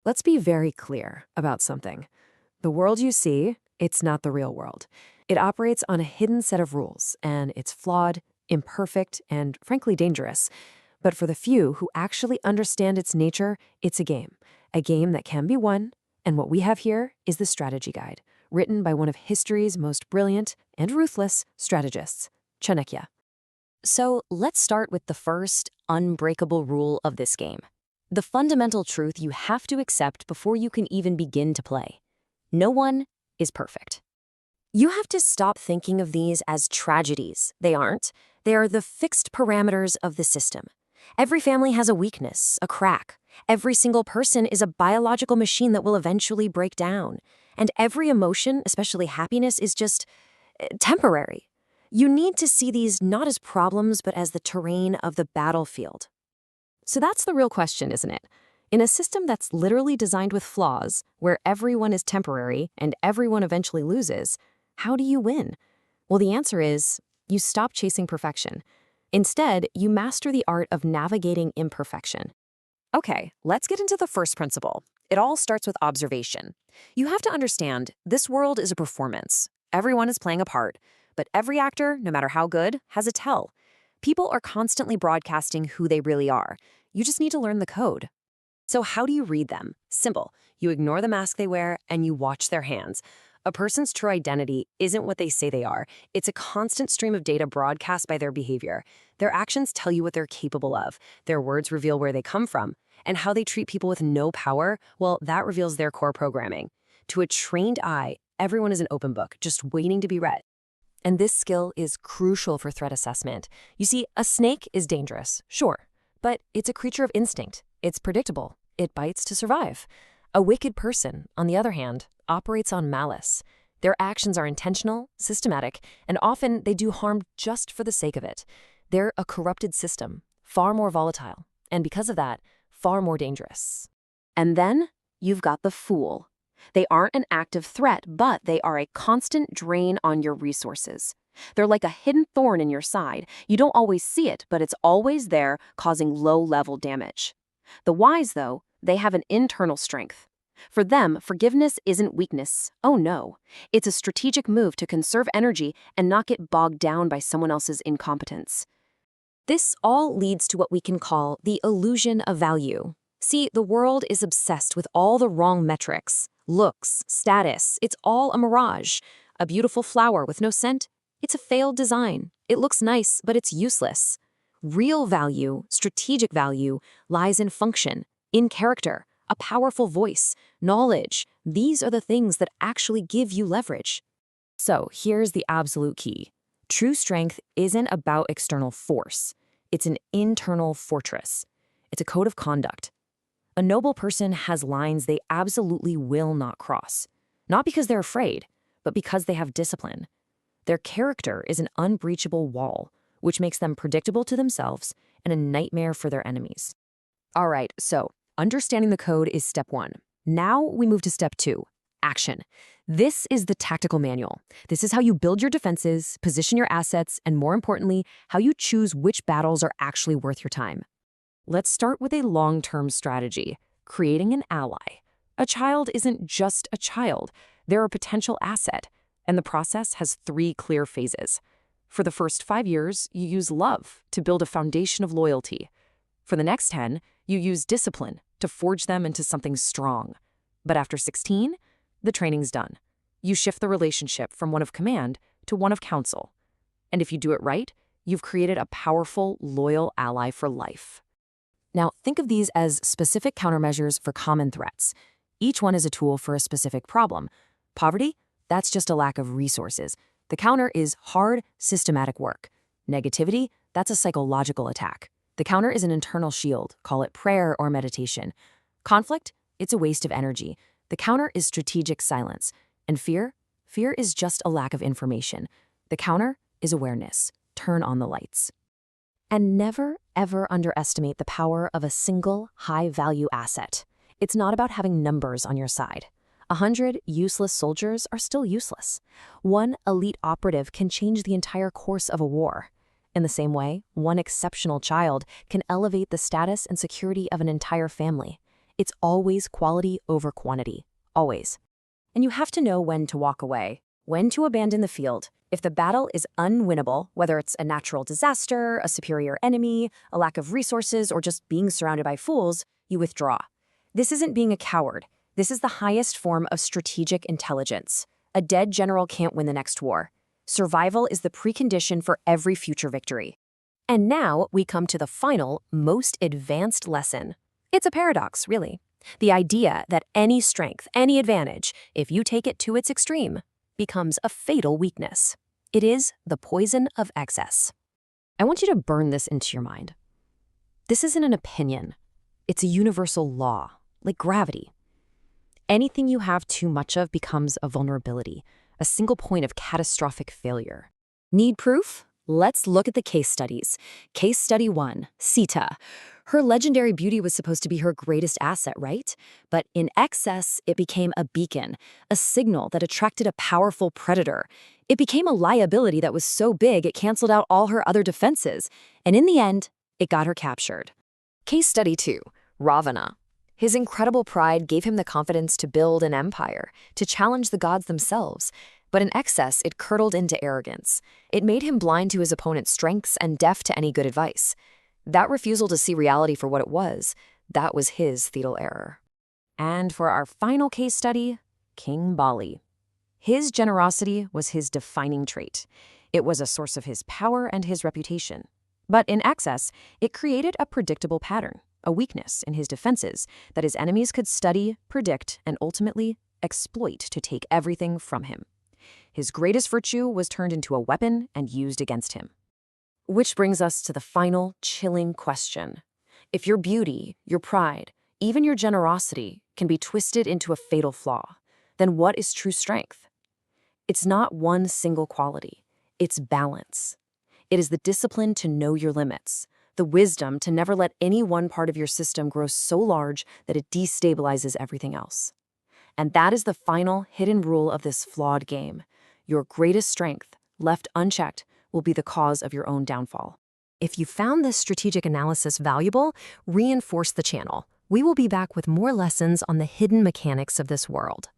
Let's be very clear about something. The world you see, it's not the real world. It operates on a hidden set of rules, and it's flawed, imperfect, and frankly dangerous. But for the few who actually understand its nature, it's a game that can be won. And what we have here is the strategy guide, written by one of history's most brilliant and ruthless strategists, Chanakya. So let's start with the first unbreakable rule of this game. The fundamental truth you have to accept before you can even begin to play. No one is perfect. You have to stop thinking of these as tragedies. They aren't. They are the fixed parameters of the system. Every family has a weakness, a crack. Every single person is a biological machine that will eventually break down. And every emotion, especially happiness, is just temporary. You need to see these not as problems, but as the terrain of the battlefield. So that's the real question, isn't it? In a system that's literally designed with flaws, where everyone is temporary and everyone eventually loses, how do you win? Well, the answer is you stop chasing perfection. Instead, you master the art of navigating imperfection. Okay, let's get into the first principle. It all starts with observation. You have to understand, this world is a performance. Everyone is playing a part, but every actor, no matter how good, has a tell. People are constantly broadcasting who they really are. You just need to learn the code. So how do you read them? Simple. You ignore the mask they wear and you watch their hands. A person's true identity isn't what they say they are. It's a constant stream of data broadcast by their behavior. Their actions tell you what they're capable of. Their words reveal where they come from. And how they treat people with no power, well, that reveals their core programming. To a trained eye, everyone is an open book, just waiting to be read. And this skill is crucial for threat assessment. You see, a snake is dangerous, sure, but it's a creature of instinct. It's predictable. It bites to survive. A wicked person, on the other hand, operates on malice. Their actions are intentional, systematic, and often they do harm just for the sake of it. They're a corrupted system, far more volatile, and because of that, far more dangerous. And then you've got the fool. They aren't an active threat, but they are a constant drain on your resources. They're like a hidden thorn in your side. You don't always see it, but it's always there, causing low-level damage. The wise, though, they have an internal strength. For them, forgiveness isn't weakness. Oh no. It's a strategic move to conserve energy and not get bogged down by someone else's incompetence. This all leads to what we can call the illusion of value. See, the world is obsessed with all the wrong metrics. Looks, status, it's all a mirage. A beautiful flower with no scent, it's a failed design. It looks nice, but it's useless. Real value, strategic value, lies in function, in character, a powerful voice, knowledge. These are the things that actually give you leverage. So here's the absolute key. True strength isn't about external force. It's an internal fortress. It's a code of conduct. A noble person has lines they absolutely will not cross. Not because they're afraid, but because they have discipline. Their character is an unbreachable wall, which makes them predictable to themselves and a nightmare for their enemies. All right, so understanding the code is step one. Now we move to step two, action. This is the tactical manual. This is how you build your defenses, position your assets, and more importantly, how you choose which battles are actually worth your time. Let's start with a long-term strategy, creating an ally. A child isn't just a child. They're a potential asset, and the process has 3 clear phases. For the first 5 years, you use love to build a foundation of loyalty. For the next 10, you use discipline to forge them into something strong. But after 16, the training's done. You shift the relationship from one of command to one of counsel. And if you do it right, you've created a powerful, loyal ally for life. Now, think of these as specific countermeasures for common threats. Each one is a tool for a specific problem. Poverty? That's just a lack of resources. The counter is hard, systematic work. Negativity? That's a psychological attack. The counter is an internal shield, call it prayer or meditation. Conflict? It's a waste of energy. The counter is strategic silence. And fear? Fear is just a lack of information. The counter is awareness. Turn on the lights. And never, ever underestimate the power of a single, high-value asset. It's not about having numbers on your side. 100 useless soldiers are still useless. One elite operative can change the entire course of a war. In the same way, one exceptional child can elevate the status and security of an entire family. It's always quality over quantity. Always. And you have to know when to walk away, when to abandon the field. If the battle is unwinnable, whether it's a natural disaster, a superior enemy, a lack of resources, or just being surrounded by fools, you withdraw. This isn't being a coward. This is the highest form of strategic intelligence. A dead general can't win the next war. Survival is the precondition for every future victory. And now we come to the final, most advanced lesson. It's a paradox, really. The idea that any strength, any advantage, if you take it to its extreme, becomes a fatal weakness. It is the poison of excess. I want you to burn this into your mind. This isn't an opinion. It's a universal law, like gravity. Anything you have too much of becomes a vulnerability, a single point of catastrophic failure. Need proof? Let's look at the case studies. Case study 1, Sita. Her legendary beauty was supposed to be her greatest asset, right? But in excess, it became a beacon, a signal that attracted a powerful predator. It became a liability that was so big it canceled out all her other defenses. And in the end, it got her captured. Case study 2, Ravana. His incredible pride gave him the confidence to build an empire, to challenge the gods themselves. But in excess, it curdled into arrogance. It made him blind to his opponent's strengths and deaf to any good advice. That refusal to see reality for what it was, that was his fatal error. And for our final case study, King Bali. His generosity was his defining trait. It was a source of his power and his reputation. But in excess, it created a predictable pattern, a weakness in his defenses that his enemies could study, predict, and ultimately exploit to take everything from him. His greatest virtue was turned into a weapon and used against him. Which brings us to the final, chilling question. If your beauty, your pride, even your generosity can be twisted into a fatal flaw, then what is true strength? It's not one single quality. It's balance. It is the discipline to know your limits, the wisdom to never let any one part of your system grow so large that it destabilizes everything else. And that is the final hidden rule of this flawed game. Your greatest strength, left unchecked, will be the cause of your own downfall. If you found this strategic analysis valuable, reinforce the channel. We will be back with more lessons on the hidden mechanics of this world.